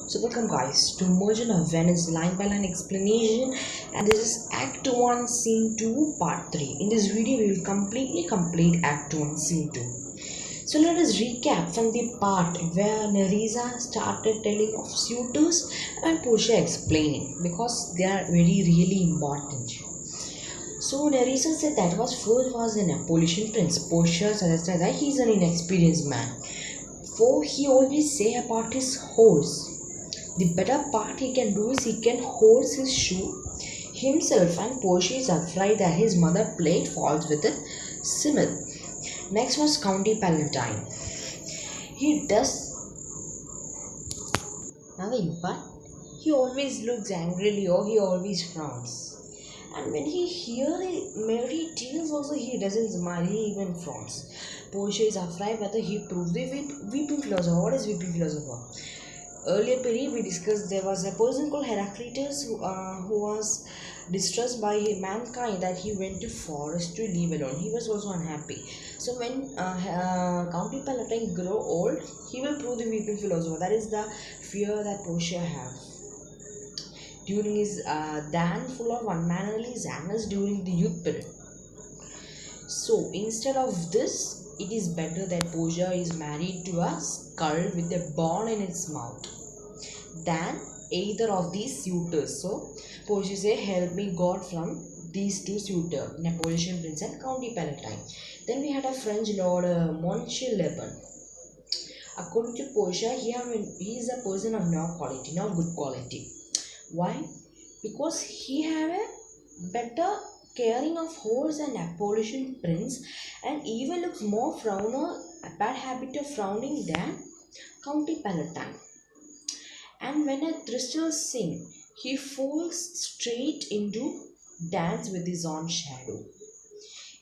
So welcome guys to Merchant of Venice line by line explanation, and this is Act 1 Scene 2 Part 3. In this video we will completely complete Act 1 Scene 2. So let us recap from the part where Nerissa started telling of suitors and Portia explaining, because they are really important. So Nerissa said that first was an Napolitan prince. Portia suggested that he is an inexperienced man, for he always say about his horse. The better part he can do is he can horse his shoe himself, and Portia is afraid that his mother played false with it. Simil. Next was County Palatine. He does nothing, but he always looks angrily or he always frowns. And when he hears Mary tears also, he doesn't smile, he even frowns. Portia is afraid whether he proves the weeping philosopher. What is weeping philosopher? Earlier period we discussed there was a person called Heraclitus who was distressed by mankind, that he went to forest to live alone. He was also unhappy. So when Count Palatine grow old, he will prove the weeping philosopher. That is the fear that Portia have. During his Dan full of unmannerly sadness during the youth period. So instead of this, it is better that Portia is married to a skull with a bone in its mouth than either of these suitors. So Portia say, help me God from these two suitors, Napolitan prince and County Palatine. Then we had a French lord, Monchy-le-Baron. According to Portia, he is a person of no quality, not good quality. Why? Because he have a better caring of horse and Napolitan prince, and even looks more frowner, a bad habit of frowning than County Palatine. And when a Thistle sing, he falls straight into dance with his own shadow.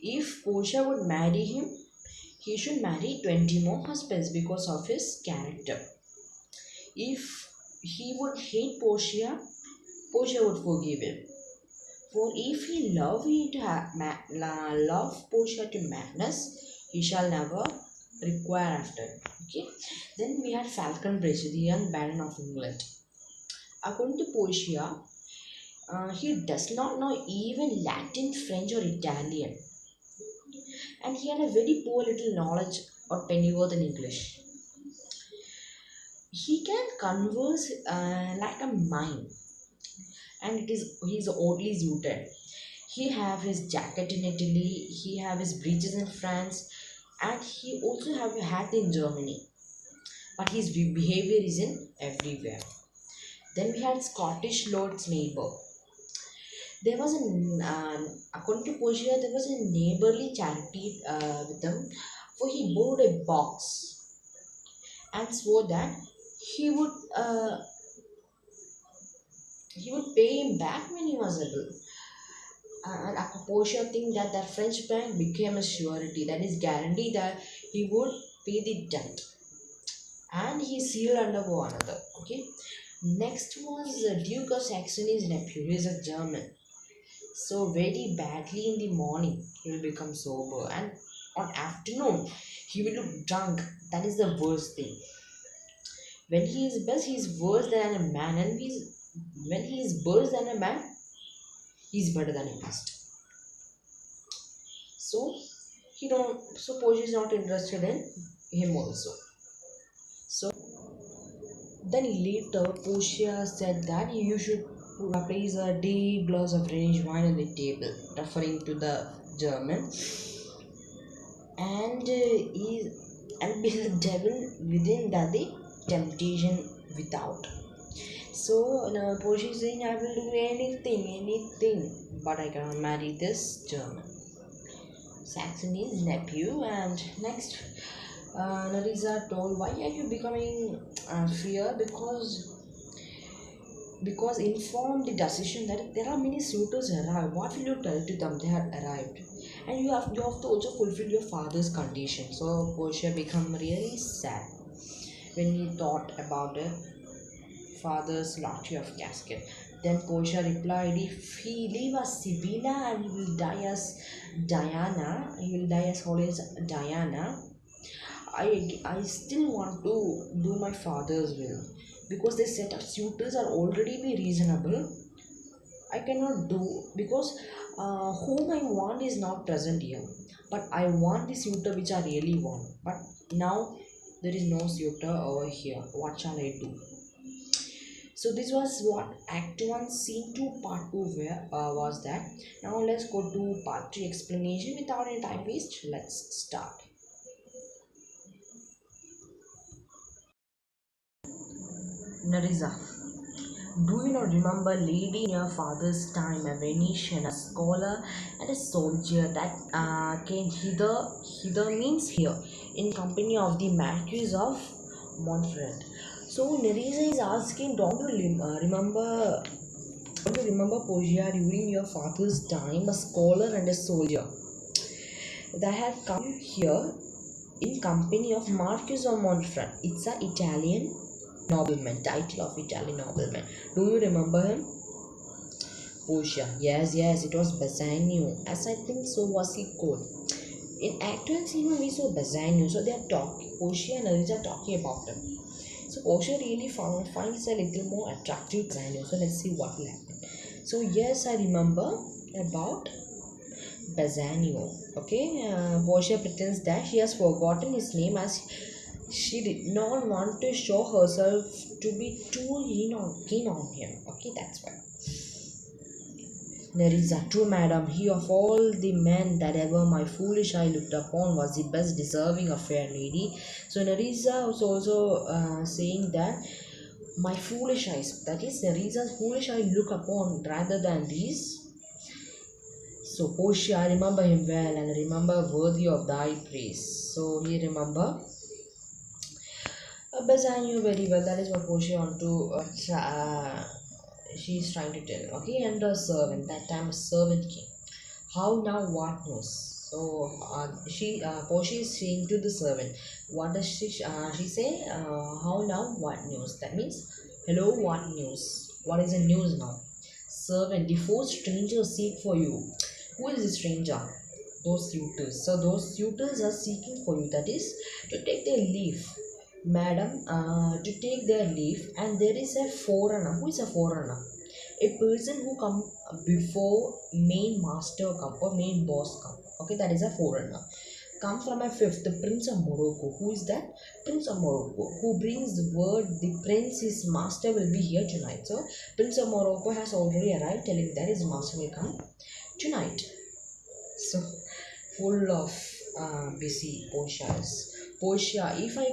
If Portia would marry him, he should marry 20 more husbands because of his character. If he would hate Portia, Portia would forgive him. For if he love Portia to madness, he shall never require after. Okay. Then we had Falconbridge, the young baron of England. According to Portia, he does not know even Latin, French, or Italian, and he had a very poor little knowledge or pennyworth in English. He can converse like a mime, and he's oddly suited. He have his jacket in Italy, he have his breeches in France, and he also have a hat in Germany. But his behavior is in everywhere. Then we had Scottish Lord's neighbor. There was according to Portia, there was a neighborly charity with them, for he borrowed a box and swore that he would uh, he would pay him back when he was able. And Portia think that the French bank became a surety, that is guarantee that he would pay the debt, and he sealed under one another. Okay. Next was Duke of Saxony's nephew. He is a German. So very badly in the morning he will become sober, and on afternoon he will look drunk. That is the worst thing. When he is best, he is worse than a man, and when he is worse than a man, he is better than a beast. So he don't. So Portia is not interested in him also. So then later Portia said that you should place a deep glass of Rhenish wine on the table, referring to the German, and he and be the devil within, that the temptation without. So Portia is saying, I will do anything, but I cannot marry this German. Saxony's nephew. And next, Nerissa told, why are you becoming fear? Because inform the decision that there are many suitors arrived. What will you tell to them? They have arrived, and you have to also fulfill your father's condition. So Portia become really sad when he thought about it father's lottery of casket. Then Portia replied, if he leave as Sibylla and he will die as Diana, he will die as holy as Diana, I still want to do my father's will. because this set of suitors are already be reasonable. I cannot do because whom I want is not present here, but I want the suitor which I really want. But now there is no suitor over here. What shall I do? So this was what Act 1 Scene 2 Part 2 was that. Now let's go to Part 3 explanation without any time waste. Let's start. Nerissa, do you not remember lady in your father's time, a Venetian, a scholar and a soldier that came hither, hither means here, in company of the Marquis of Montferrat. So Nerissa is asking, don't you remember Portia during your father's time, a scholar and a soldier that had come here in company of Marquis of Montferrat? It's an Italian nobleman, title of Italian nobleman. Do you remember him? Portia, yes, it was Bassanio, as I think so was he called. In Act 1 scene we saw Bassanio, so they are talking, Portia and Nerissa are talking about him. So Portia really finds a little more attractive Bassanio, so let's see what will happen. So yes, I remember about Bassanio. Okay, Portia pretends that she has forgotten his name as she did not want to show herself to be too keen on him. Okay, that's why. Nerissa, true madam, he of all the men that ever my foolish eye looked upon was the best deserving of fair lady. So Nerissa was also saying that my foolish eyes, that is Nerissa's foolish eye look upon rather than these. So Portia, I remember him well and remember worthy of thy praise. So he remember Bassanio very well. That is what Portia want to she's trying to tell. Okay, and a servant. That time a servant came. How now? What news? So Portia is saying to the servant. What does she say? How now? What news? That means hello. What news? What is the news now? Servant, the four strangers seek for you. Who is the stranger? Those suitors. So those suitors are seeking for you. That is to take their leave, madam, to take their leave. And there is a forerunner. Who is a forerunner? A person who come before main master come or main boss come. Okay, that is a forerunner. Come from a fifth, the Prince of Morocco. Who is that? Prince of Morocco, who brings the word the prince, his master, will be here tonight. So Prince of Morocco has already arrived, telling that his master will come tonight. So full of busy Portia's. Portia, if I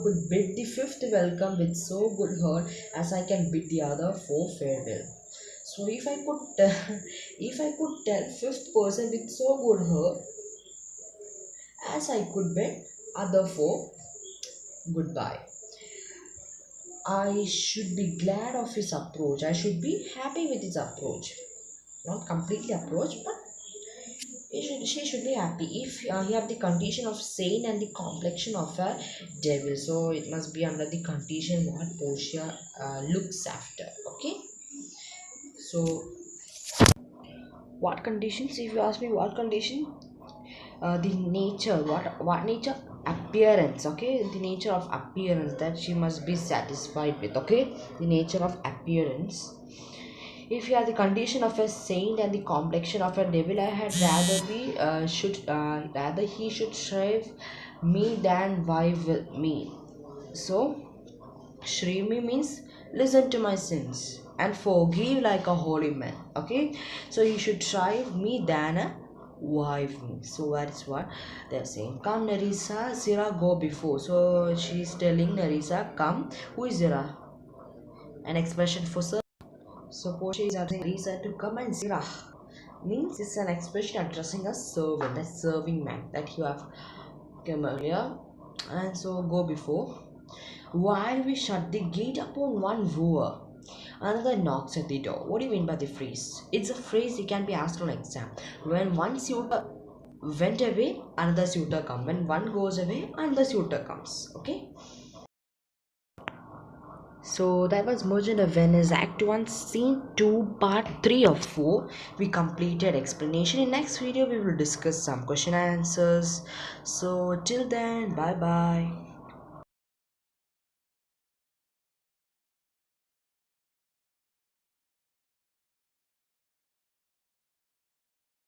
could bid the fifth welcome with so good heart as I can bid the other four farewell. So if I could, if I could tell fifth person with so good heart as I could bid other four goodbye, I should be glad of his approach. I should be happy with his approach. Not completely approach, but she should be happy if he have the condition of saint and the complexion of a devil. So it must be under the condition what Portia looks after. Okay, so what conditions? If you ask me what condition, the nature, what nature? Appearance. Okay, the nature of appearance that she must be satisfied with. Okay, the nature of appearance. If you have the condition of a saint and the complexion of a devil, I had rather be rather he should shrive me than wife with me. So shrive me means listen to my sins and forgive like a holy man. Okay, so he should shrive me than a wife me. So that's what they're saying. Come Nerissa, Zira go before. So she's telling Nerissa, come. Who is Zira? An expression for sir. So Portia is asking Nerissa to come and Zirah means it's an expression addressing a servant, a serving man that you have come earlier. And so go before. While we shut the gate upon one wooer, another knocks at the door. What do you mean by the phrase? It's a phrase that can be asked on exam. When one suitor went away, another suitor comes. When one goes away, another suitor comes. Okay. So that was Merchant of Venice Act 1 Scene 2 Part 3 of 4. We completed explanation. In next video we will discuss some question and answers. So till then, bye bye.